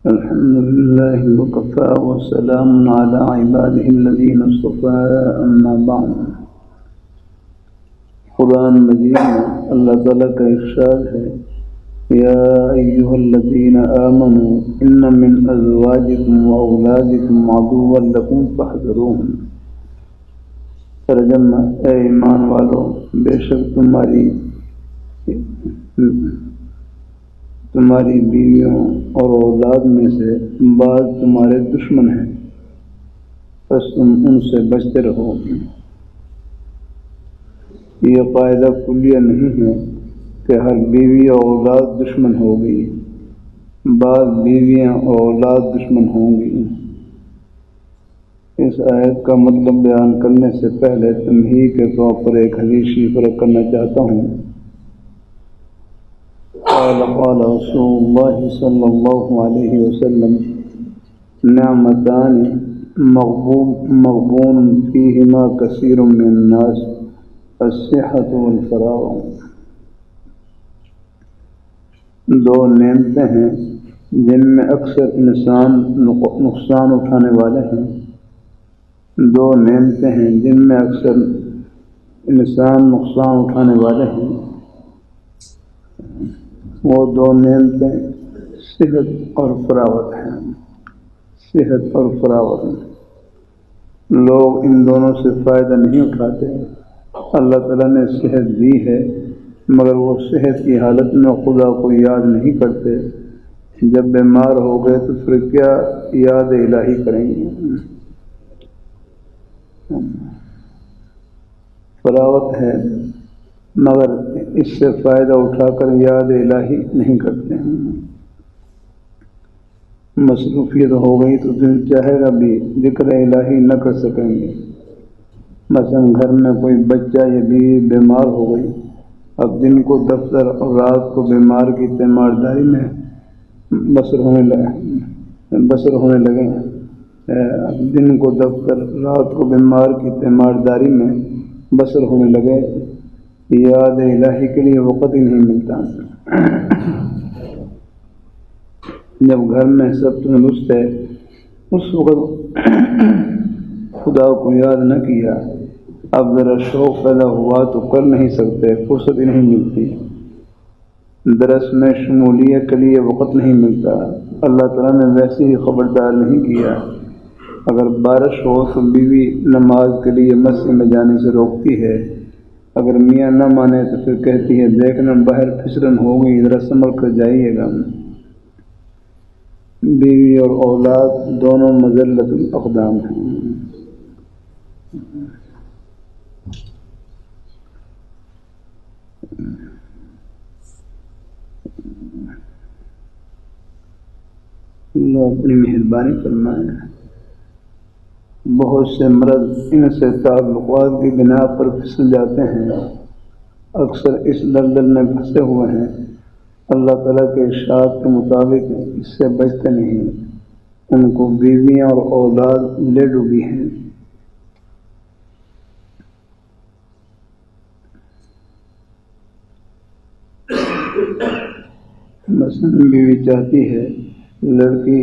الحمد لله وكفى وسلام على عباده الذين اصطفى أما بعد. قرآن مجید میں اللہ تعالیٰ کا ارشاد ہے یا ایھا الذین آمنوا ان من ازواجکم واولادکم عدوا لکم فاحذروہم. ترجمہ: اے ایمان والو، بے شک تمہاری بیویوں اور اولاد میں سے بعض تمہارے دشمن ہیں، بس تم ان سے بچتے رہو. یہ قاعدہ کلیہ نہیں ہے کہ ہر بیوی اور اولاد دشمن ہوگی، بعض بیویاں اور اولاد دشمن ہوں گی. اس آیت کا مطلب بیان کرنے سے پہلے تمہید کے طور پر ایک حدیث شریف کرنا چاہتا ہوں. قال رسول اللہ صلی اللہ علیہ وسلم نعمتان مغبون فیہما کثیر من الناس الصحۃ والفراغ. دو نعمتیں ہیں جن میں اکثر انسان نقصان اٹھانے والے ہیں. دو نعمتیں ہیں جن میں اکثر انسان نقصان اٹھانے والے ہیں. وہ دو نعمتیں صحت اور فراغت ہیں. صحت اور فراغت. لوگ ان دونوں سے فائدہ نہیں اٹھاتے. اللہ تعالیٰ نے صحت دی ہے مگر وہ صحت کی حالت میں خدا کو یاد نہیں کرتے. جب بیمار ہو گئے تو پھر کیا یاد الہی کریں گے. فراغت ہے مگر اس سے فائدہ اٹھا کر یاد الہی نہیں کرتے ہیں. مصروفیت ہو گئی تو دل چاہے گا بھی ذکر الہی نہ کر سکیں گے. مثلا گھر میں کوئی بچہ یا بیوی بیمار ہو گئی، اب دن کو دفتر اور رات کو بیمار کی تیمارداری میں بسر ہونے لگے. اب دن کو دفتر، رات کو بیمار کی تیمارداری میں بسر ہونے لگے. یاد الہی کے لیے وقت ہی نہیں ملتا. جب گھر میں سب تندرست ہے اس وقت خدا کو یاد نہ کیا. اب ذرا شوق پیدا ہوا تو کر نہیں سکتے، فرصت ہی نہیں ملتی. درس میں شمولیت کے لیے وقت نہیں ملتا. اللہ تعالیٰ نے ویسے ہی خبردار نہیں کیا. اگر بارش ہو تو بیوی نماز کے لیے مسجد میں جانے سے روکتی ہے. اگر میاں نہ مانے تو پھر کہتی ہے دیکھنا باہر پھسلن ہوگی، ذرا سنبھل کر جائیے گا. بیوی اور اولاد دونوں مذلت الاقدام ہیں. اللہ اپنی مہربانی فرمائے. بہت سے مرد ان سے تعلقات کی بنا پر پھسل جاتے ہیں، اکثر اس دلدل میں پھنسے ہوئے ہیں. اللہ تعالیٰ کے ارشاد کے مطابق اس سے بچتے نہیں. ان کو بیویاں اور اولاد لے ڈوبی ہیں. مثلا بیوی چاہتی ہے لڑکی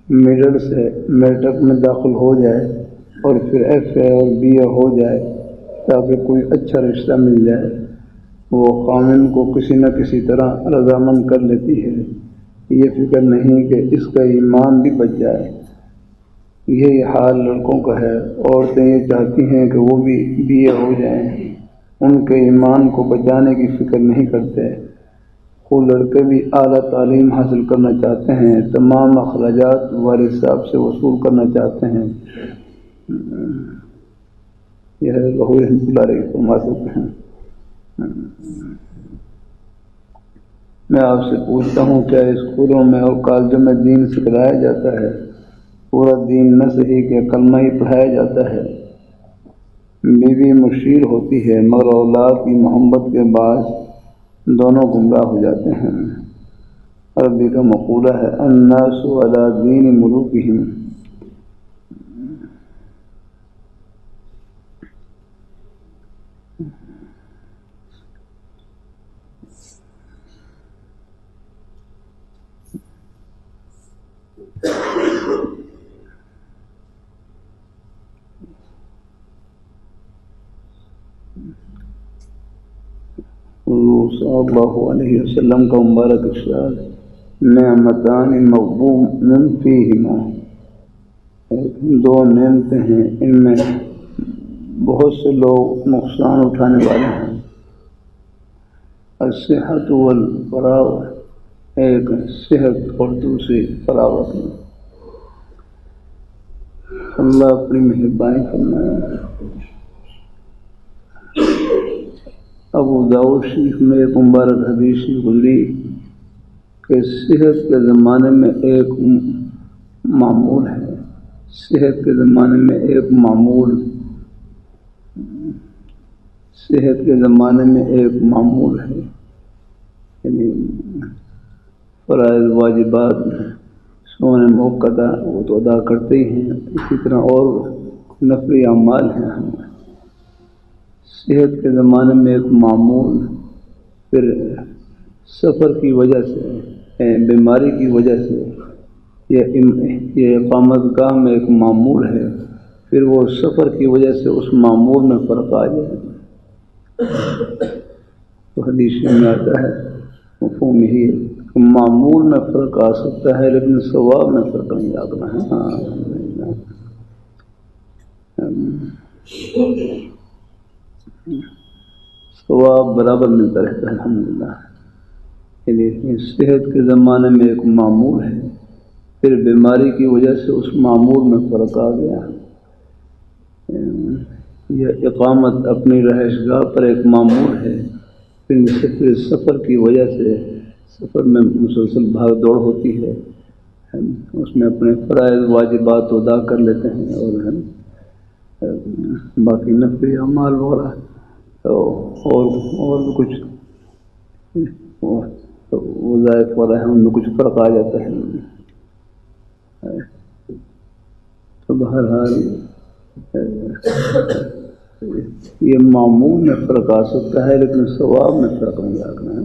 میڈل سے میٹرک میں داخل ہو جائے اور پھر ایف اے اور بی اے ہو جائے تاکہ کوئی اچھا رشتہ مل جائے. وہ خامن کو کسی نہ کسی طرح رضامند کر لیتی ہے. یہ فکر نہیں کہ اس کا ایمان بھی بچ جائے. یہی حال لڑکوں کا ہے. عورتیں یہ چاہتی ہیں کہ وہ بھی بی اے ہو جائیں، ان کے ایمان کو بچانے کی فکر نہیں کرتے. وہ لڑکے بھی اعلیٰ تعلیم حاصل کرنا چاہتے ہیں، تمام اخراجات والد صاحب سے وصول کرنا چاہتے ہیں. یہ ظہور ہندوستانی فرما سکتے ہیں. میں آپ سے پوچھتا ہوں کیا اسکولوں میں اور کالجوں میں دین سکھلایا جاتا ہے؟ پورا دین نہ صحیح کہ کلمہ ہی پڑھایا جاتا ہے. بیوی مشیر ہوتی ہے مگر اولاد کی محبت کے باعث دونوں گمراہ ہو جاتے ہیں. عربی کا مقولہ ہے الناس علی دین ملوکہم. حضور صلی اللہ علیہ وسلم کا مبارک ارشاد، نعمتان مغبون فیہما، دو نعمتیں ہیں ان میں بہت سے لوگ نقصان اٹھانے والے ہیں۔ الصحت والفراغ، ایک صحت اور دوسری فراغت میں۔ اللہ اپنی مہربانی فرمائے۔ ابو داؤد شریف میں ایک مبارک حدیث گزری کہ صحت کے زمانے میں ایک معمول ہے، صحت کے زمانے میں ایک معمول، صحت کے زمانے میں ایک معمول ہے، یعنی فرائض واجبات سونے موقع وہ تو ادا کرتے ہی ہیں، اسی طرح اور نفلی اعمال ہیں۔ صحت کے زمانے میں ایک معمول، پھر سفر کی وجہ سے، بیماری کی وجہ سے یہ اقامت گاہ میں ایک معمول ہے، پھر وہ سفر کی وجہ سے اس معمول میں فرق آ جائے۔ تو حدیث میں آتا ہے مفہوم ہی معمول میں فرق آ سکتا ہے لیکن ثواب میں فرق نہیں آنا ہے۔ ثواب برابر ملتا رہتا ہے الحمدللہ۔ یعنی صحت کے زمانے میں ایک معمول ہے، پھر بیماری کی وجہ سے اس معمول میں فرق آ گیا۔ یہ اقامت اپنی رہائش گاہ پر ایک معمول ہے، پھر سفر کی وجہ سے سفر میں مسلسل بھاگ دوڑ ہوتی ہے، اس میں اپنے فرائض واجبات ادا کر لیتے ہیں اور باقی نفلی اعمال وغیرہ اور کچھ وظائف وغیرہ ہیں، ان میں کچھ فرق آ جاتا ہے۔ تو بہرحال یہ معمول میں فرق آ سکتا ہے لیکن ثواب میں فرق نہیں آنا ہے۔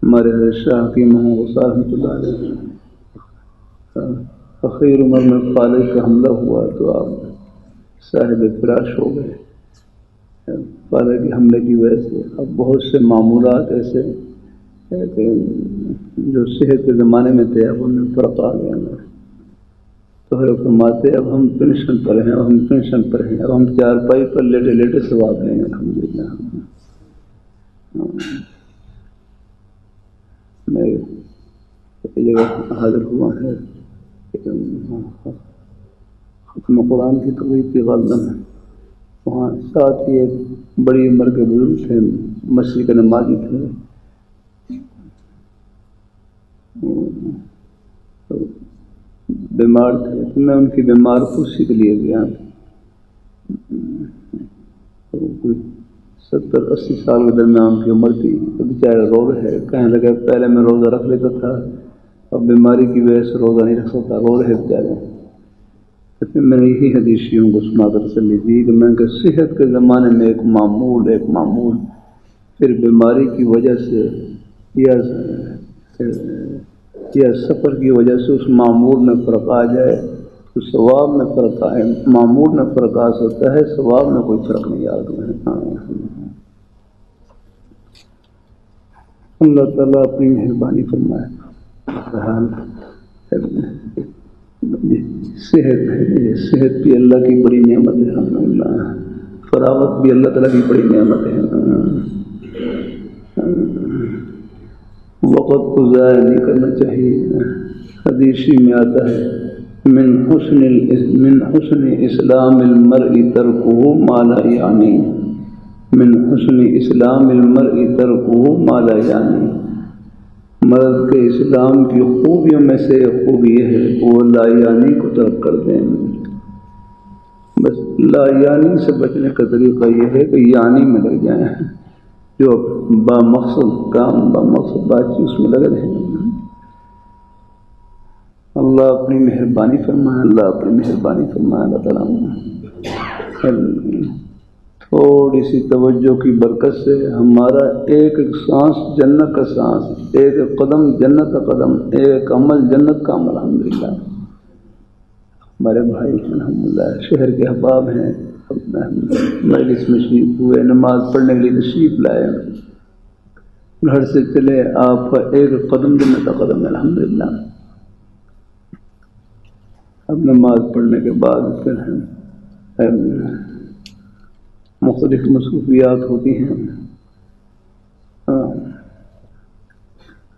ہمارے حضرت شاہ حکیم محمد غوث رحمۃ اللہ علیہ اخیر عمر میں فالج کا حملہ ہوا تو آپ صاحب فراش ہو گئے فالج کے حملے کی وجہ سے۔ اب بہت سے معمولات ایسے کہ جو صحت کے زمانے میں تھے اب ان میں فرق آ گیا۔ تو ہر فرماتے اب ہم پینشن پر ہیں، اب ہم پینشن پر ہیں، اب ہم چارپائی پر لیٹے لیٹے ثواب لیں گے الحمدللہ۔ میں ایک جگہ حاضر ہوا ہے، ختم قرآن کی تقریب کی غالباً، وہاں ساتھ ہی ایک بڑی عمر کے بزرگ تھے، مسجد کے نمازی تھے، بیمار تھے، تو میں ان کی بیمار پرسی کے لیے گیا۔ کوئی 70-80 سال کے درمیان کی عمر تھی، تو بیچارے رو رہے، کہنے لگے پہلے میں روزہ رکھ لیتا تھا، اب بیماری کی وجہ سے روزہ نہیں رکھ سکتا، رو رہے بیچارے۔ تو پھر میں نے یہی حدیثیوں کو سنا کر تسلی دی کہ میں کہ صحت کے زمانے میں ایک معمول، پھر بیماری کی وجہ سے یا سفر کی وجہ سے اس معمول میں فرق آ جائے تو ثواب میں فرق آئے۔ معمول میں فرق آ سکتا ہے، ثواب میں کوئی فرق نہیں آتا ہے۔ اللہ تعالیٰ اپنی مہربانی فرمائے۔ صحت بھی اللہ کی بڑی نعمت ہے الحمدللہ، فراغت بھی اللہ تعالیٰ کی بڑی نعمت ہے۔ وقت کو ضائع نہیں کرنا چاہیے۔ حدیث میں آتا ہے من حسن اسلام المرء ترکہ ما لا یعنی، من حسن اسلام المرء ترکہ ما لا یعنی، مرد کے اسلام کی خوبیوں میں سے ایک خوبی یہ ہے کہ وہ لا یعنی کو ترک کر دیں۔ بس لا یعنی سے بچنے کا طریقہ یہ ہے کہ یعنی میں لگ جائیں، جو بامقصد کام، بامقصد بات چیز اس میں لگے رہیں۔ اللہ اپنی مہربانی فرمائے، اللہ اپنی مہربانی فرمائے۔ اللہ تعالیٰ تھوڑی سی توجہ کی برکت سے ہمارا ایک ایک سانس جنت کا سانس، ایک ایک قدم جنت کا قدم، ایک عمل جنت کا عمل الحمدللہ۔ ہمارے بھائی الحمدللہ شہر کے احباب ہیں، مجلس میں شریف ہوئے، نماز پڑھنے کے لیے تشریف لائے، گھر سے چلے، آپ کا ایک قدم جنت کا قدم ہے الحمدللہ۔ اب نماز پڑھنے کے بعد پھر مختلف مصروفیات ہوتی ہیں،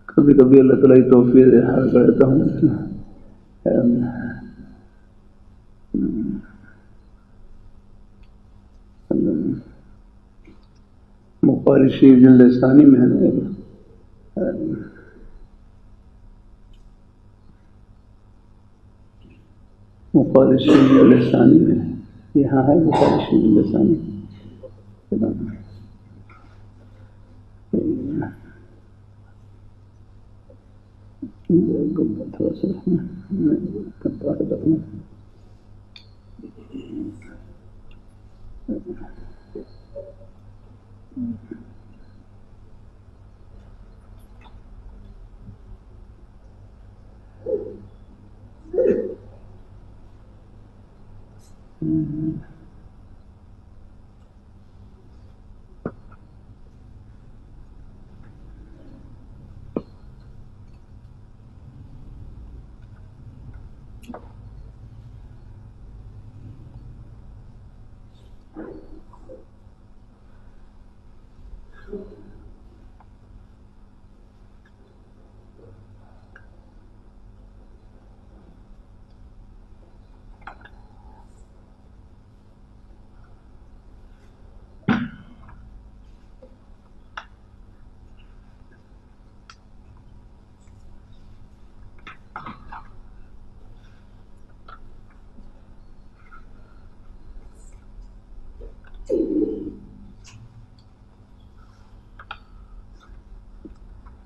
کبھی کبھی اللہ تعالیٰ کی توفیق حال کرتا ہوں بخاری شریف جلد ثانی میں ہے، بخاری شریف جلد ثانی میں یہاں ہے، بخاری شریف جلد ثانی تھوڑا سا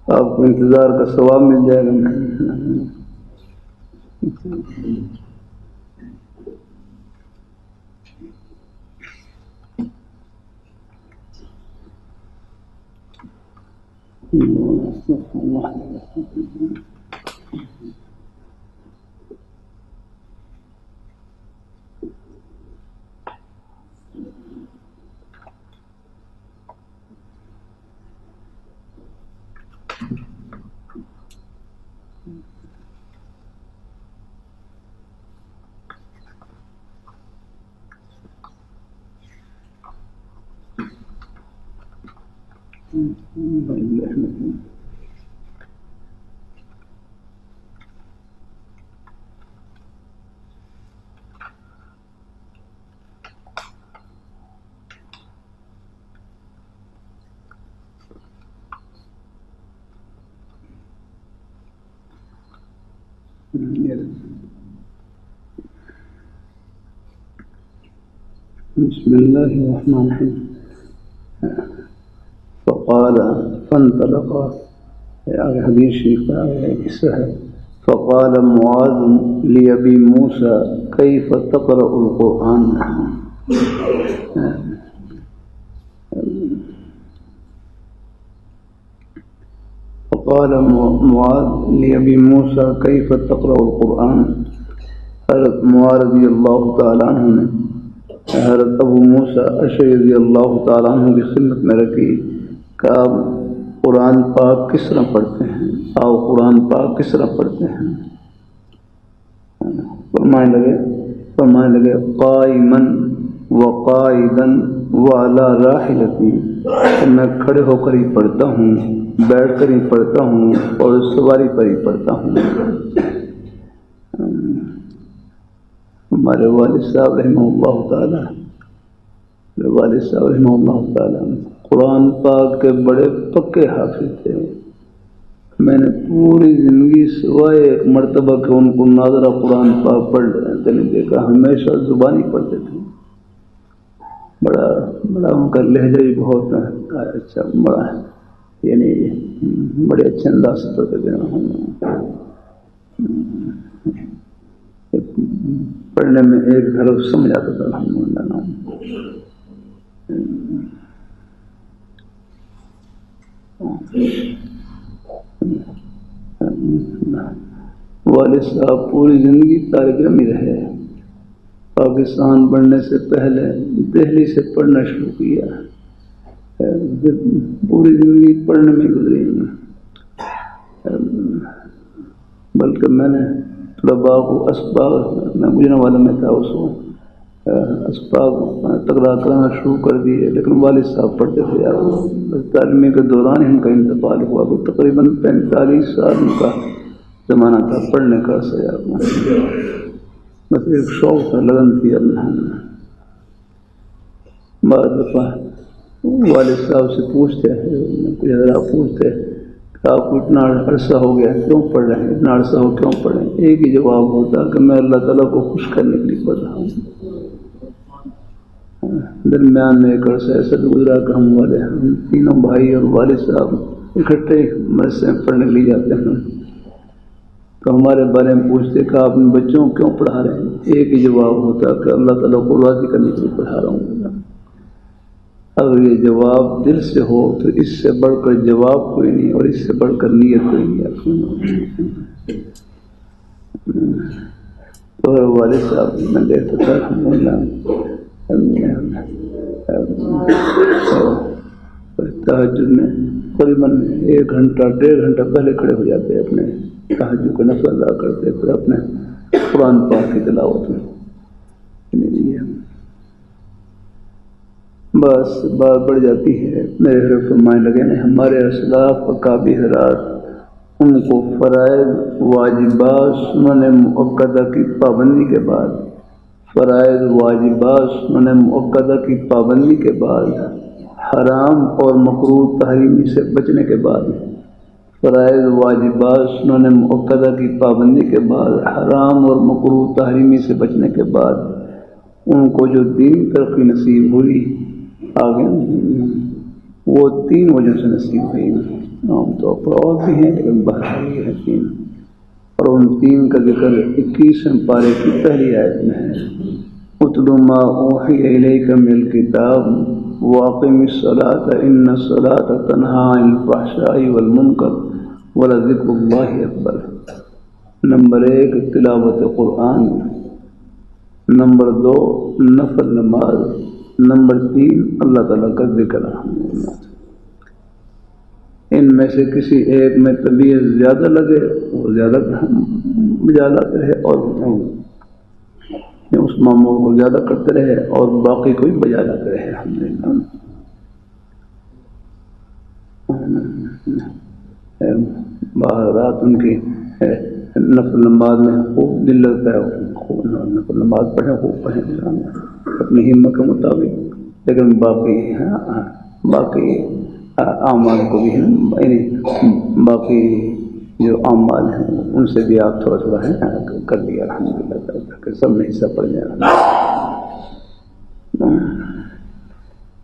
آپ کو انتظار کا ثواب مل جائے گا۔ بسم اللہ الرحمن الرحیم۔ فقال فانطلقا، آگے حدیث شریف کا آگے قصہ ہے۔ فقال معاذ لأبي موسى كيف تقرأ القرآن؟ فقال معاذ لأبي موسى كيف تقرأ القرآن؟ حضرت معاذ رضی اللہ تعالیٰ عنہ نے حضرت ابو موسیٰ اشعری رضی اللہ تعالیٰ عنہ کی خدمت میں رکھی کہ آپ قرآن پاک کس طرح پڑھتے ہیں، آپ قرآن پاک کس طرح پڑھتے ہیں؟ فرمانے لگے قائما وقائدا وعلی راحلتی، میں کھڑے ہو کر ہی پڑھتا ہوں، بیٹھ کر ہی پڑھتا ہوں اور سواری پر ہی پڑھتا ہوں۔ ہمارے والد صاحب رحمہ اللہ تعالیٰ قرآن پاک کے بڑے پکے حافظ تھے۔ میں نے پوری زندگی سوائے ایک مرتبہ کہ ان کو ناظرہ قرآن پاک پڑھتے نہیں دیکھا، ہمیشہ زبانی پڑھتے تھے۔ بڑا ان کا لہجہ بھی بہت اچھا، بڑا یعنی بڑے اچھے انداز سے پڑھتے تھے۔ پڑھنے میں ایک گھر سمجھ آتا تھا الحمدللہ۔ والد صاحب پوری زندگی طالب علم ہی رہے. پاکستان بننے سے پہلے دہلی سے پڑھنا شروع کیا. پوری زندگی پڑھنے میں گزری. بلکہ میں نے طلباء کو اسباق، میں گزرنے والا میں تھا اس وقت، اسباق تکرار کرنا شروع کر دیے. لیکن والد صاحب پڑھتے تھے. تعلیمی کے دوران ہی ان کا انتقال ہوا. تقریباً 45 سال ان کا زمانہ تھا پڑھنے کا. بس ایک شوق تھا، لگن تھی. بعض دفعہ والد صاحب سے پوچھتے، کچھ حضرات پوچھتے کہ آپ کو اتنا عرصہ ہو گیا کیوں پڑھ رہے ہیں، اتنا عرصہ ہو کیوں پڑھ رہے ہیں؟ ایک ہی جواب ہوتا کہ میں اللہ تعالیٰ کو خوش کرنے کے لیے پڑھ رہا ہوں. درمیان میں ایک عرصہ ایسا بھی گزرا کہ ہم تینوں بھائی اور والد صاحب اکٹھے مدرسے میں پڑھنے کے لیے جاتے ہیں. تو ہمارے بارے میں پوچھتے کہ آپ ان بچوں کو کیوں پڑھا رہے ہیں؟ ایک ہی جواب ہوتا کہ اللہ تعالیٰ کو راضی کرنے کے لیے پڑھا رہا ہوں. اگر یہ جواب دل سے ہو تو اس سے بڑھ کر جواب کوئی نہیں، اور اس سے بڑھ کر نیت کوئی نہیں. تو والد صاحب میں دیکھتا تھا تہجد میں تقریباً 1 گھنٹہ 1.5 گھنٹہ پہلے کھڑے ہو جاتے، اپنے تہجد کو نفل ادا کرتے، پھر اپنے قرآن پاک کی تلاوت میں. بس بات بڑھ جاتی ہے. میرے حضرت فرمانے لگے ہیں ہمارے اسلاف اکابر حضرات ان کو فرائض واجبات سنن مؤکدہ کی پابندی کے بعد، فرائض واجبات سنن مؤکدہ کی پابندی کے بعد، حرام اور مکروہ تحریمی سے بچنے کے بعد، فرائض واجبات سنن مؤکدہ کی پابندی کے بعد، حرام اور مکروہ تحریمی سے بچنے کے بعد ان کو جو دین ترقی نصیب ہوئی آگے وہ 3 وجہ سے نصیب ہوئی. عام طور پر اور بھی ہیں لیکن بہرحال یہ ہے 3. اور ان 3 کا ذکر 21ویں پارے کی پہلی آیت میں ہے. اتل ما اوحی الیک من الکتاب واقم الصلاۃ ان الصلاۃ تنہی عن الفحشاء والمنکر ولذکر اللہ اکبر. نمبر 1 تلاوت قرآن، نمبر 2 نفل نماز، نمبر 3 اللہ تعالیٰ کا ذکر. ان میں سے کسی ایک میں طبیعت زیادہ لگے وہ زیادہ بجا لاتے رہے، اور اس معمول کو زیادہ کرتے رہے، اور باقی کو بھی بجا لاتے رہے. باہر رات ان کی نفل نماز میں خوب دل لگتا ہے، خوب نفل نماز پڑھیں، خوب پڑھیں اپنی ہمت کے مطابق. لیکن باقی اعمال کو بھی باقی جو اعمال ہیں ان سے بھی آپ تھوڑا تھوڑا ہے کر دیا الحمدللہ کہ سب میں حصہ پڑ جائے.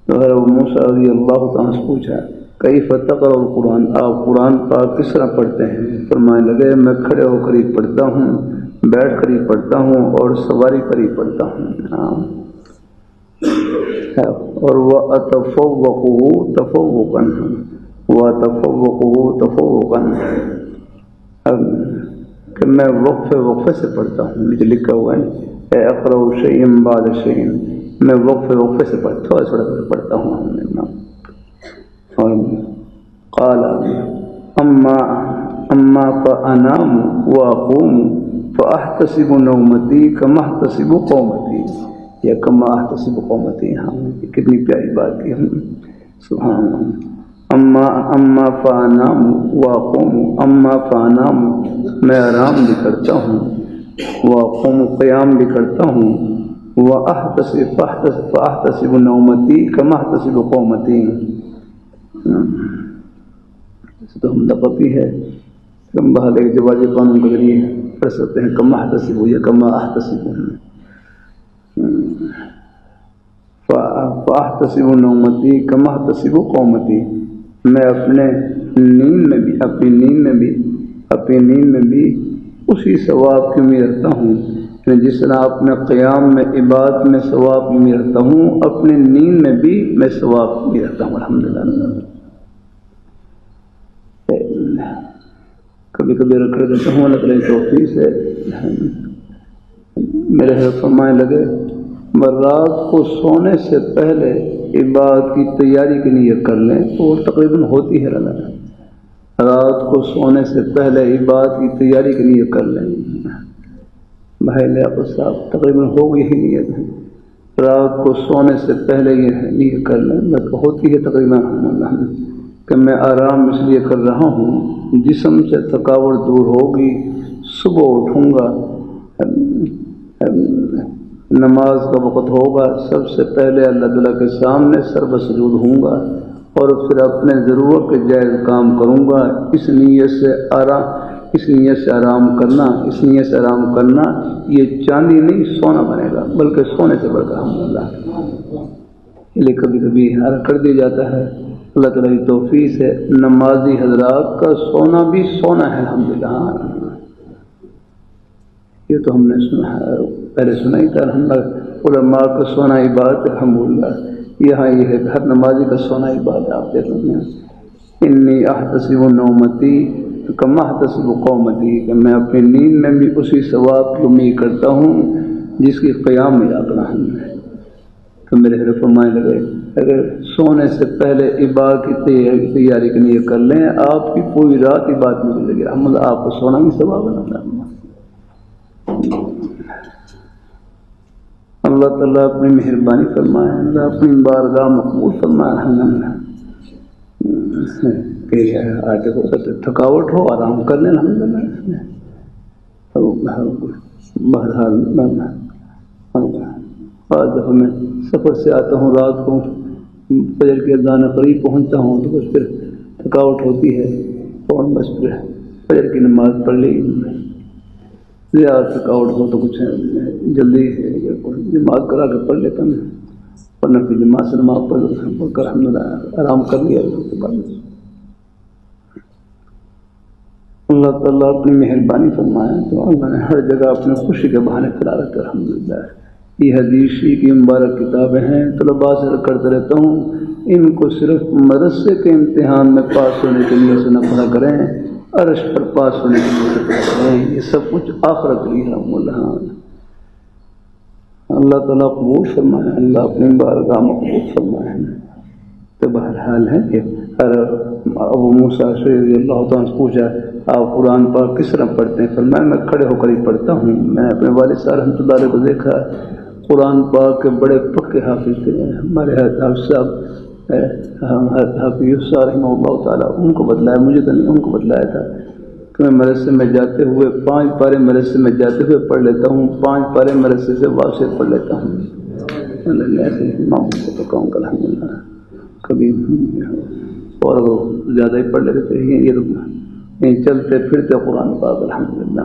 تو ابو موسیٰ رضی اللہ تعالیٰ سے پوچھا کیف تقرأ القرآن، آپ قرآن پاک کس طرح پڑھتے ہیں؟ فرمانے لگے میں کھڑے ہو کر ہی پڑھتا ہوں، بیٹھ کر ہی پڑھتا ہوں، اور سواری کر ہی پڑھتا ہوں. اور وَأَتَفَوَّقُهُ تَفَوُّقًا وَأَتَفَوَّقُهُ تَفَوُّقًا، کہ میں وقفے سے پڑھتا ہوں. مجھے لکھا ہوا ہے اقرأ شیئا بعد شیئا، میں وقفے سے تھوڑا تھوڑا پڑھتا ہوں. اور قال اما فانام واقوم فاحتسب نومتی کما احتسب قومتی، یا کما احتسب قومتی. ہاں کتنی پیاری بات کی. سبحان اللہ. اما فانام واقوم، اما فانام میں آرام بھی کرتا ہوں، واقوم قیام بھی کرتا ہوں، فاحتسب نومتی کما احتسب قومتی. تو ہم لقبی ہے، ہم بہت ایک جواز قانون کے ذریعے پڑھ سکتے ہیں کما احتسب یا کما احتسب. فاحتسب نومتی کما احتسب قومتی، میں اپنی نیند میں بھی اسی ثواب کی امید رکھتا ہوں جس طرح اپنے قیام میں عبادت میں ثواب میں رہتا ہوں، اپنے نیند میں بھی میں ثواب میں رہتا ہوں الحمدللہ۔ کبھی کبھی رکھ دیتا ہوں، اللہ تعالیٰ کی توفیق سے میرے حضرت فرمانے لگے رات کو سونے سے پہلے عبادت کی تیاری کے لیے کر لیں تو وہ تقریباً ہوتی ہے۔ رات کو سونے سے پہلے عبادت کی تیاری کے لیے کر لیں۔ بھائی لیاقت صاحب تقریباً ہوگی ہی نیت، رات کو سونے سے پہلے یہ نیت کر لیں، بس ہوتی ہے تقریباً کہ میں آرام اس لیے کر رہا ہوں، جسم سے تھکاوٹ دور ہوگی، صبح اٹھوں گا، نماز کا وقت ہوگا، سب سے پہلے اللہ تعالیٰ کے سامنے سر بسجود ہوں گا اور پھر اپنے ضرورت کے جائز کام کروں گا۔ اس نیت سے آرام کرنا یہ چاندی نہیں سونا بنے گا، بلکہ سونے سے بڑھ کر الحمدللہ۔ لیکن کبھی کبھی کر دیا جاتا ہے، اللہ تعالیٰ کی توفیق سے نمازی حضرات کا سونا بھی سونا ہے الحمدللہ۔ یہ تو ہم نے سنا ہے، پہلے سنا ہی تھا الحمدللہ، علماء کا سونا عبادت ہے الحمدللہ۔ یہاں یہ ہے کہ ہر نمازی کا سونا عبادت ہے۔ آپ دیکھ لیں انی احتسب نومتی کما احتسب قومتی، کہ میں اپنی نیند میں بھی اسی ثواب کی امید کرتا ہوں جس کی قیام میں آنا ہے۔ تو میرے حضرت فرمانے لگے اگر سونے سے پہلے عبادت کی تیاری کے لیے کر لیں، آپ کی پوری رات عبادت میں گزرے گی الحمدللہ، آپ کو سونا بھی ثواب ہے۔ اللہ تعالیٰ اپنی مہربانی فرمائے، اللہ اپنی بارگاہ مقبول فرمائے الحمدللہ۔ کہ آگے ہو تھکاوٹ ہو آرام کر لیں الحمدللہ۔ بہرحال بعض دفعہ میں سفر سے آتا ہوں، رات کو فجر کے اذان قریب پہنچتا ہوں تو بس پھر تھکاوٹ ہوتی ہے اور بس پھر فجر کی نماز پڑھ لی، زیادہ تھکاوٹ ہو تو کچھ جلدی جماعت کرا کے پڑھ لیتا ہوں، ورنہ پھر جماعت سے نماز پڑھ کر الحمدللہ آرام کر لیا۔ اس کے بعد اللہ تعالیٰ اپنی مہربانی فرمائے تو اللہ نے ہر جگہ اپنے خوشی کے بہانے پھیلا رکھے الحمدللہ۔ یہ حدیثی کی مبارک کتابیں ہیں، طلباء سے کرتا رہتا ہوں، ان کو صرف مدرسے کے امتحان میں پاس ہونے کے لیے سے نہ پڑھا کریں، عرش پر پاس ہونے کے لیے سے پڑھا کریں، یہ سب کچھ آخرت کے لیے الحمدللہ۔ اللہ تعالیٰ قبول فرمائے، اللہ اپنی بارگاہ میں قبول فرمائے۔ تو بہرحال ہے کہ ابو موسیٰ رضی اللہ تعالیٰ سے پوچھا آپ قرآن پاک کس طرح پڑھتے ہیں؟ فرمایا میں کھڑے ہو کر ہی پڑھتا ہوں۔ میں نے اپنے والد صاحب رحمۃ اللہ علیہ کو دیکھا، قرآن پاک کے بڑے پکے حافظ تھے، ہمارے حافظ صاحب حافظ یوسف رحمہ اللہ تعالیٰ، ان کو بتلایا، مجھے تو نہیں، ان کو بتلایا تھا کہ میں مدرسے میں جاتے ہوئے 5 پارے مدرسے میں جاتے ہوئے پڑھ لیتا ہوں، 5 پارے مدرسے سے واپس پڑھ لیتا ہوں۔ ایسے امام کو تو کہوں گا الحمدللہ، کبھی اور زیادہ ہی پڑھ لیتے تھے، یہ چلتے پھرتے قرآن پاک الحمدللہ۔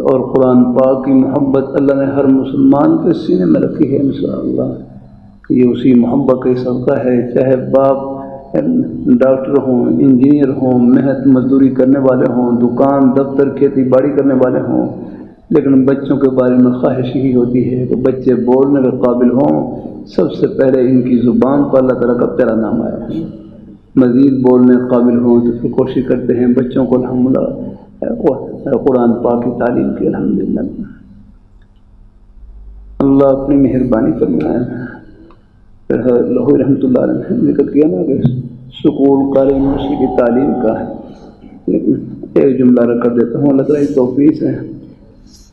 اور قرآن پاک کی محبت اللہ نے ہر مسلمان کے سینے میں رکھی ہے انشاءاللہ۔ یہ اسی محبت کا صدقہ ہے، چاہے باپ ڈاکٹر ہوں، انجینئر ہوں، محنت مزدوری کرنے والے ہوں، دکان دفتر کھیتی باڑی کرنے والے ہوں، لیکن بچوں کے بارے میں خواہش ہی ہوتی ہے کہ بچے بولنے کے قابل ہوں، سب سے پہلے ان کی زبان پر اللہ تعالیٰ کا پیارا نام آیا ہے، مزید بولنے قابل ہوں تو پھر کوشش کرتے ہیں بچوں کو الحمدللہ قرآن پاک کی تعلیم کی الحمدللہ۔ اللہ اپنی مہربانی فرمائے۔ لاہور رحمۃ اللہ علیہ نے ذکر کیا نا کہ سکول کالج یونیورسٹی کی تعلیم کا ہے، لیکن ایک جملہ رکھ کر دیتا ہوں، اللہ تعالیٰ کی توفیق ہے۔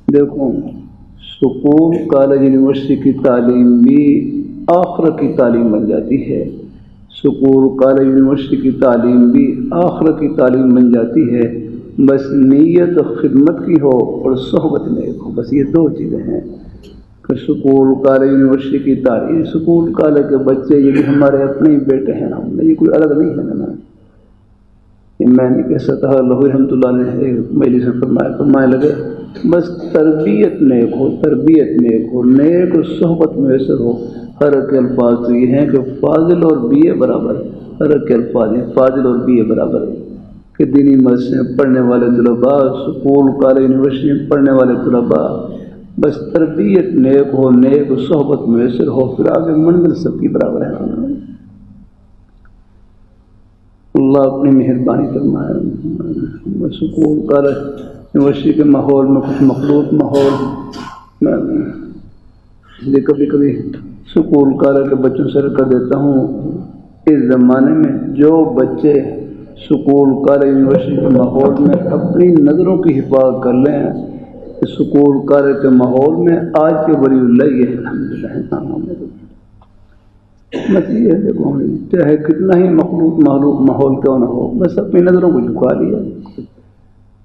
دیکھو سکول کالج یونیورسٹی کی تعلیم بھی آخرت کی تعلیم بن جاتی ہے، سکول کالج یونیورسٹی کی تعلیم بھی آخرت کی تعلیم بن جاتی ہے، بس نیت خدمت کی ہو اور صحبت نیک ہو، بس یہ 2 چیزیں ہیں کہ سکول کالج یونیورسٹی کی تعلیم، سکول کالج کے بچے یہ بھی ہمارے اپنے ہی بیٹے ہیں، یہ کوئی الگ نہیں ہے نا، یہ میں نہیں کہہ سکتا۔ لاہور رحمۃ اللہ نے مجلس میں فرمائے لگے بس تربیت نیک ہو، تربیت نیک ہو، نیک اور صحبت میسر ہو۔ حرف کے الفاظ تو یہ ہیں کہ فاضل اور بی اے برابر، حرف کے الفاظ ہیں فاضل اور بی اے برابر، کہ دینی مدرسے میں پڑھنے والے طلباء، سکول کالج یونیورسٹی میں پڑھنے والے طلباء بس تربیت نیک ہو، نیک صحبت میسر ہو، پھر آگے منزل سب کی برابر ہے۔ اللہ اپنی مہربانی فرمائے۔ سکول کالج یونیورسٹی کے ماحول میں کچھ مخلوط ماحول، میں کبھی کبھی سکول کالج کے بچوں سے کر دیتا ہوں، اس زمانے میں جو بچے سکول کالج یونیورسٹی کے ماحول میں اپنی نظروں کی حفاظت کر لیں، سکول کالج کے ماحول میں آج کے ولی اللہ یہ الحمدللہ یہ ہے۔ دیکھو چاہے کتنا ہی مخلوط ماحول کیوں نہ ہو، بس اپنی نظروں کو جھکا لیا،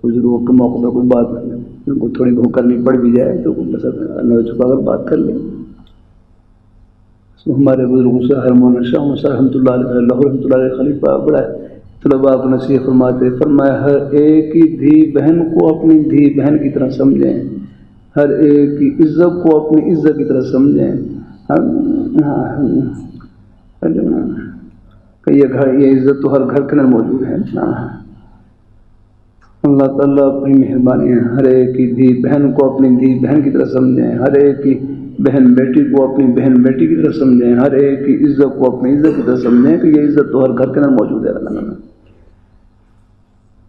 کوئی ضرورت کے موقع پر کوئی بات ان کو تھوڑی بہت کرنی پڑ بھی جائے تو بس نظر جھکا کر بات کر لیں۔ ہمارے بزرگوں سے مولانا شاہ صاحب رحمۃ اللہ علیہ رحمۃ اللہ علیہ خلیفہ بڑا طلباء کو نصیحت فرمایا ہر ایک کی دھی بہن کو اپنی دھی بہن کی طرح سمجھیں، ہر ایک کی عزت کو اپنی عزت کی طرح سمجھیں۔ کہ یہ عزت تو ہر گھر کے اندر موجود ہے۔ اللہ تعالیٰ اپنی مہربانی ہے، ہر ایک کی دھی بہن کو اپنی دھی بہن کی طرح سمجھیں، ہر ایک کی بہن بیٹی کو اپنی بہن بیٹی کی طرح سمجھیں، ہر ایک کی عزت کو اپنی عزت کی طرح سمجھیں کہ یہ عزت تو ہر گھر کے اندر موجود ہے۔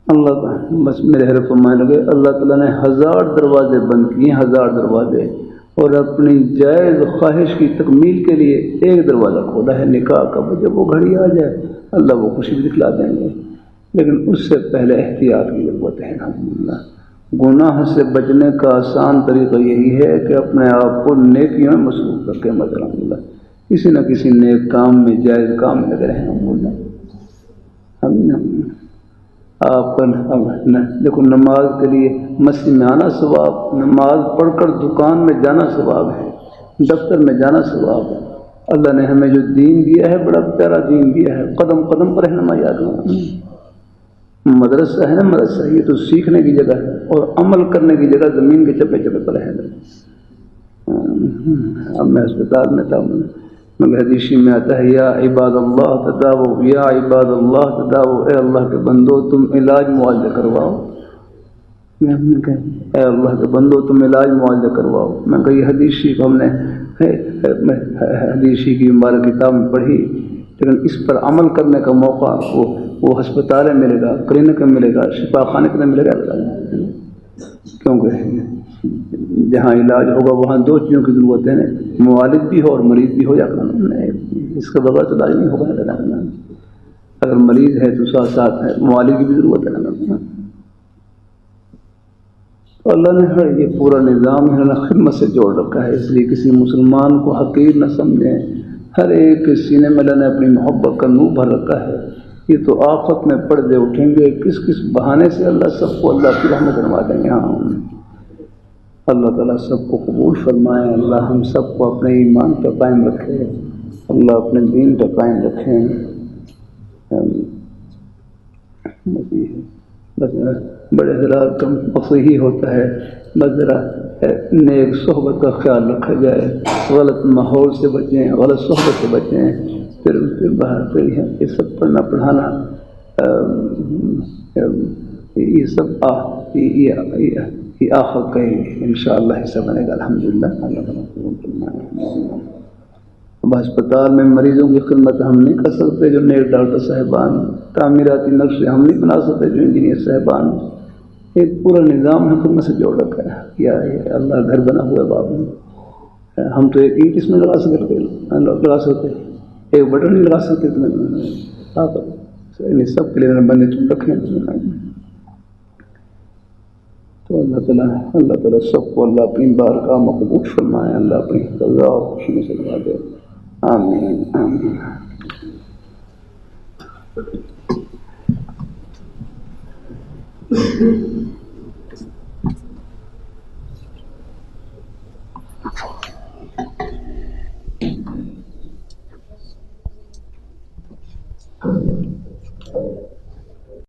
اللہ بس میرے حرف فرمانے لگے، اللہ تعالیٰ نے 1000 دروازے بند کیے، 1000 دروازے، اور اپنی جائز خواہش کی تکمیل کے لیے ایک دروازہ کھولا ہے نکاح کا۔ جب وہ گھڑی آ جائے اللہ وہ خوشی بھی دکھلا دیں گے، لیکن اس سے پہلے احتیاط کی ضرورت ہے۔ الحمدللہ گناہ سے بچنے کا آسان طریقہ یہی ہے کہ اپنے آپ کو نیکیوں میں مصروف رکھیں، الحمدللہ کسی نہ کسی نیک کام میں، جائز کام میں لگے رہیں۔ الحمدللہ آپ کا دیکھو نماز کے لیے مسجد میں آنا ثواب، نماز پڑھ کر دکان میں جانا ثواب ہے، دفتر میں جانا ثواب ہے۔ اللہ نے ہمیں جو دین دیا ہے بڑا پیارا دین دیا ہے، قدم قدم پر رہنمائی۔ مدرسہ ہے نا، مدرسہ یہ تو سیکھنے کی جگہ ہے اور عمل کرنے کی جگہ زمین کے چپے چپے پر ہے۔ اب میں اسپتال میں تھا، حدیث میں آتا ہے یا عباد اللہ تداو، یا عباد اللہ تداو، اے اللہ کے بندو تم علاج معالجہ کرواؤ۔ اے اللہ کے بندو تم علاج معالجہ کرواؤ۔ میں کہا یہ حدیث ہم نے حدیث کی مبارک کتاب میں پڑھی، لیکن اس پر عمل کرنے کا موقع وہ ہسپتال میں ملے گا، کلینک میں ملے گا، شفا خانے میں ملے گا، کیونکہ جہاں علاج ہوگا وہاں 2 چیزوں کی ضرورت ہے، معالج بھی ہو اور مریض بھی ہو جائے گا۔ اس کے بغیر تو علاج نہیں ہوگا۔ اگر مریض ہے تو ساتھ ساتھ ہے معالج کی بھی ضرورت ہے۔ تو اللہ نے یہ پورا نظام خدمت سے جوڑ رکھا ہے، اس لیے کسی مسلمان کو حقیر نہ سمجھیں، ہر ایک کے سینے میں اللہ نے اپنی محبت کا نور بھر رکھا ہے۔ یہ تو آفت میں پردے اٹھیں گے، کس کس بہانے سے اللہ سب کو اللہ کی رحمت بنوا دیں گے۔ ہاں اللہ تعالیٰ سب کو قبول فرمائے، اللہ ہم سب کو اپنے ایمان پر قائم رکھے، اللہ اپنے دین پر قائم رکھیں۔ بس بڑے حضرات کا مقصد ہی ہوتا ہے بس ذرا نیک صحبت کا خیال رکھا جائے، غلط ماحول سے بچیں، غلط صحبت سے بچیں، پھر باہر پھر یہ سب پڑھنا پڑھانا یہ سب یہ آخر کا انشاءاللہ حصہ بنے گا۔ الحمدللہ اب ہسپتال میں مریضوں کی خدمت ہم نہیں کر سکتے جو نیک ڈاکٹر صاحبان، تعمیراتی نقشے ہم نہیں بنا سکتے جو انجینئر صاحبان، ایک پورا نظام ہے خدمت سے جوڑ رکھا ہے۔ کیا ہے اللہ گھر بنا ہوا ہے بابو، ہم تو ایک اینٹ اس میں لگا سکتے، ایک بٹن نہیں لگا سکتے، سب کے لیے بندے چن رکھے ہیں۔ تو اللہ تعالیٰ سب کو اللہ اپنی بارگاہ مقبول فرمائے، اللہ اپنی رضا اور خوشی میں سلوا دے۔ آمین آمین۔